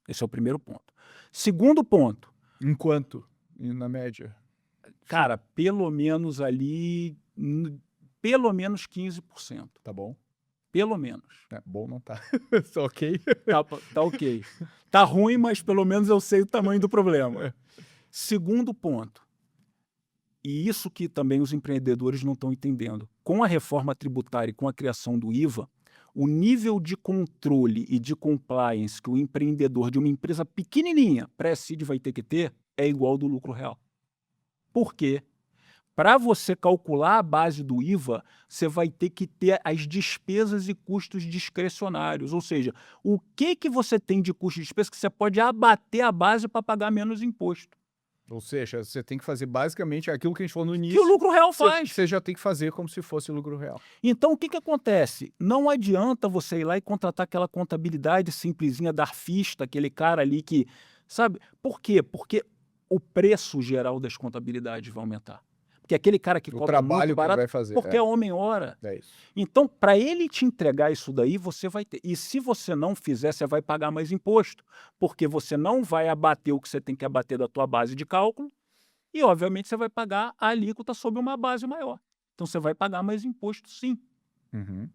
Esse é o primeiro ponto. Segundo ponto, Enquanto, e na média? cara, pelo menos ali, pelo menos 15%. Tá bom? Pelo menos. É, bom não tá. Só ok. Tá ok. Tá ruim, mas pelo menos eu sei o tamanho do problema. Segundo ponto, e isso que também os empreendedores não estão entendendo. Com a reforma tributária e com a criação do IVA, o nível de controle e de compliance que o empreendedor de uma empresa pequenininha, pré-seed, vai ter que ter, é igual ao do lucro real. Por quê? Para você calcular a base do IVA, você vai ter que ter as despesas e custos discricionários, ou seja, o que você tem de custo de despesa que você pode abater a base para pagar menos imposto. Ou seja, você tem que fazer basicamente aquilo que a gente falou no Que início. o lucro real faz. Você já tem que fazer como se fosse lucro real. Então, o que acontece? Não adianta você ir lá e contratar aquela contabilidade simplesinha da arfista, aquele cara ali que, sabe? Por quê? Porque o preço geral das contabilidades vai aumentar. Porque aquele cara que O cobra muito trabalho que ele barato, vai fazer. porque é homem-hora. É isso. Então, para ele te entregar isso daí, você vai ter. E se você não fizer, você vai pagar mais imposto, porque você não vai abater o que você tem que abater da tua base de cálculo e, obviamente, você vai pagar a alíquota sobre uma base maior. Então, você vai pagar mais imposto, sim. Uhum.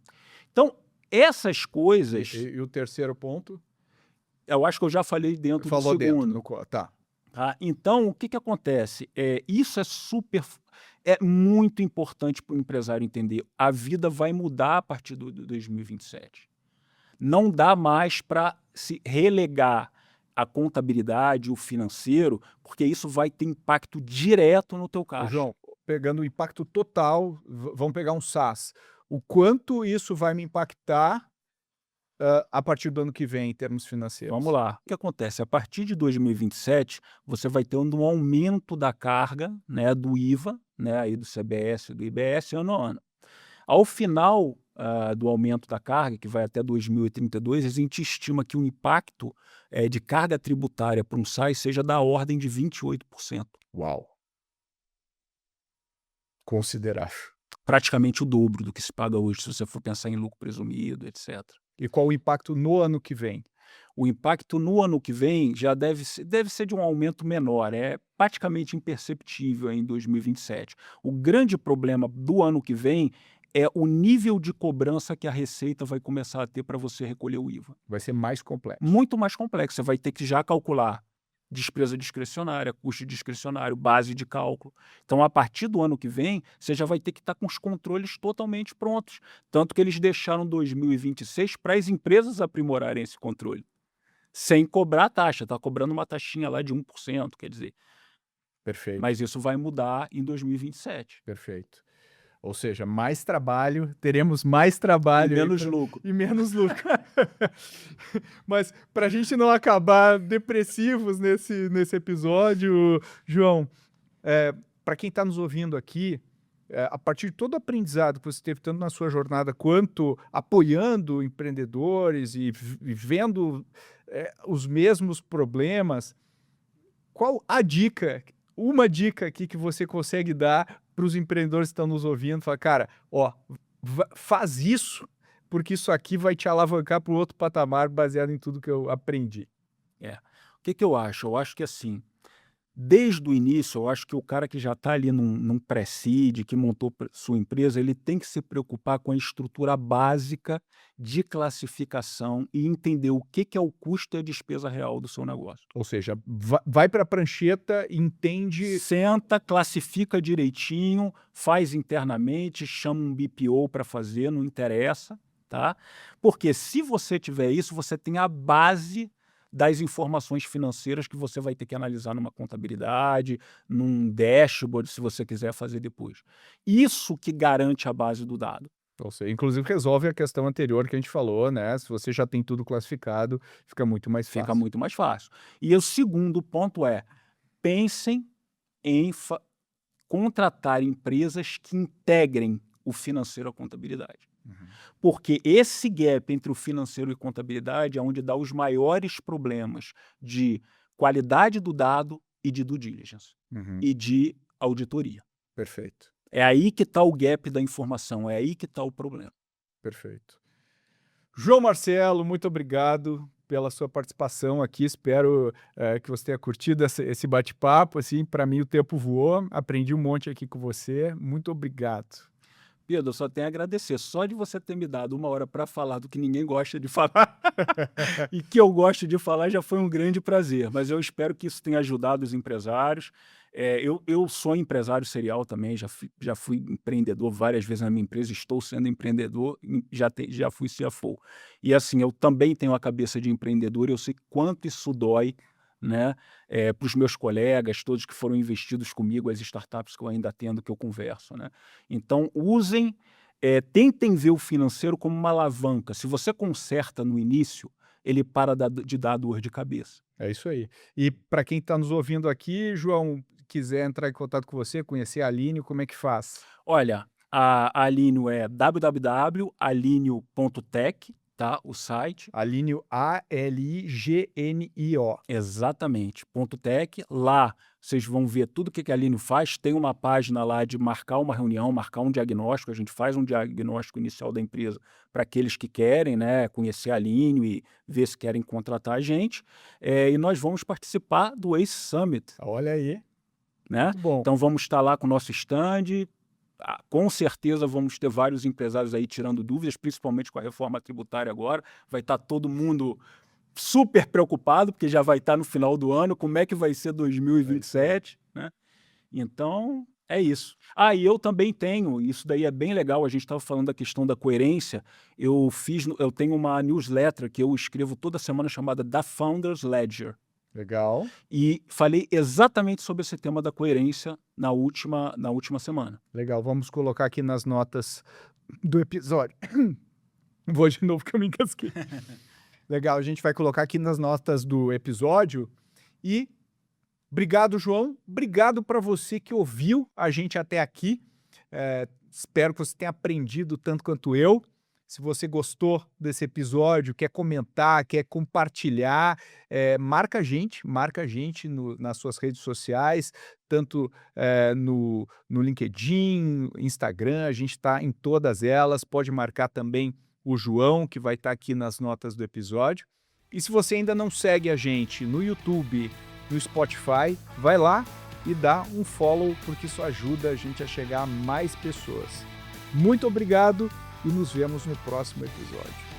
Então, essas coisas, E o terceiro ponto? eu acho que eu já falei dentro do Falou dentro. segundo. Tá. Tá? Então, o que acontece? Isso é muito importante para o empresário entender. A vida vai mudar a partir do 2027. Não dá mais para se relegar a contabilidade, o financeiro, porque isso vai ter impacto direto no teu Ô, caixa. João, pegando o impacto total, vamos pegar um SaaS. O quanto isso vai me impactar a partir do ano que vem, em termos financeiros? Vamos lá. O que acontece? A partir de 2027, você vai ter um aumento da carga, né, do IVA, né, aí do CBS, do IBS, ano a ano. Ao final do aumento da carga, que vai até 2032, a gente estima que o impacto de carga tributária para um SaaS seja da ordem de 28%. Uau! Considerável. Praticamente o dobro do que se paga hoje, se você for pensar em lucro presumido, etc. E qual o impacto no ano que vem? O impacto no ano que vem já deve ser de um aumento menor, é praticamente imperceptível em 2027. O grande problema do ano que vem é o nível de cobrança que a Receita vai começar a ter para você recolher o IVA. Vai ser mais complexo. Muito mais complexo, você vai ter que já calcular despesa discricionária, custo discricionário, base de cálculo. Então, a partir do ano que vem, você já vai ter que estar com os controles totalmente prontos. Tanto que eles deixaram 2026 para as empresas aprimorarem esse controle. Sem cobrar taxa, está cobrando uma taxinha lá de 1%, quer dizer. Perfeito. Mas isso vai mudar em 2027. Perfeito. Ou seja, mais trabalho, teremos mais E trabalho aí menos lucro. e menos lucro. Mas para a gente não acabar depressivos nesse episódio, João, para quem está nos ouvindo aqui, a partir de todo o aprendizado que você teve, tanto na sua jornada quanto apoiando empreendedores e vendo os mesmos problemas, qual a dica, uma dica aqui que você consegue dar para os empreendedores que estão nos ouvindo? Fala, cara, ó, faz isso, porque isso aqui vai te alavancar para o outro patamar baseado em tudo que eu aprendi. O que eu acho? Eu acho que assim, desde o início, eu acho que o cara que já está ali num pré-seed, que montou sua empresa, ele tem que se preocupar com a estrutura básica de classificação e entender o que é o custo e a despesa real do seu negócio. Ou seja, vai para a prancheta, entende. Senta, classifica direitinho, faz internamente, chama um BPO para fazer, não interessa, tá? Porque se você tiver isso, você tem a base das informações financeiras que você vai ter que analisar numa contabilidade, num dashboard, se você quiser fazer depois. Isso que garante a base do dado. Ou seja, inclusive resolve a questão anterior que a gente falou, né? Se você já tem tudo classificado, fica muito mais fácil. Fica muito mais fácil. E o segundo ponto é, pensem em contratar empresas que integrem o financeiro à contabilidade. Porque esse gap entre o financeiro e contabilidade é onde dá os maiores problemas de qualidade do dado e de due diligence e de auditoria. Perfeito, É aí que está o gap da informação, é aí que está o problema. perfeito. João Marcelo, muito obrigado pela sua participação aqui. Espero que você tenha curtido esse bate-papo. Assim, para mim o tempo voou. Aprendi um monte aqui com você. Muito obrigado. Pedro, eu só tenho a agradecer. Só de você ter me dado 1 hora para falar do que ninguém gosta de falar e que eu gosto de falar já foi um grande prazer. Mas eu espero que isso tenha ajudado os empresários. Eu sou empresário serial também, já fui empreendedor várias vezes na minha empresa, estou sendo empreendedor, já fui CFO. E assim, eu também tenho a cabeça de empreendedor, eu sei quanto isso dói, né, para os meus colegas, todos que foram investidos comigo, as startups que eu ainda atendo, que eu converso, né? Então, tentem ver o financeiro como uma alavanca. Se você conserta no início, ele para de dar dor de cabeça. É isso aí. E para quem está nos ouvindo aqui, João, quiser entrar em contato com você, conhecer a Alineo, como é que faz? Olha, a Alineo é www.alineo.tech, tá? O site. Alineo, A-L-I-G-N-I-O. Exatamente, .tech. Lá vocês vão ver tudo o que a Alineo faz. Tem uma página lá de marcar uma reunião, marcar um diagnóstico. A gente faz um diagnóstico inicial da empresa para aqueles que querem, né, conhecer a Alineo e ver se querem contratar a gente. E nós vamos participar do ACE Summit, Olha aí. né? Muito bom. Então vamos estar lá com o nosso stand. Com certeza vamos ter vários empresários aí tirando dúvidas, principalmente com a reforma tributária agora. Vai estar todo mundo super preocupado, porque já vai estar no final do ano, como é que vai ser 2027, né? Então, é isso. E eu também tenho, isso daí é bem legal, a gente estava falando da questão da coerência, eu tenho uma newsletter que eu escrevo toda semana chamada The Founders Ledger. Legal. E falei exatamente sobre esse tema da coerência na última semana. Legal. Vamos colocar aqui nas notas do episódio. Vou de novo que eu me encasquei. Legal, a gente vai colocar aqui nas notas do episódio. E obrigado, João. Obrigado para você que ouviu a gente até aqui. Espero que você tenha aprendido tanto quanto eu. Se você gostou desse episódio, quer comentar, quer compartilhar, marca a gente nas suas redes sociais, tanto no LinkedIn, Instagram, a gente está em todas elas. Pode marcar também o João, que vai estar aqui nas notas do episódio. E se você ainda não segue a gente no YouTube, no Spotify, vai lá e dá um follow, porque isso ajuda a gente a chegar a mais pessoas. Muito obrigado e nos vemos no próximo episódio.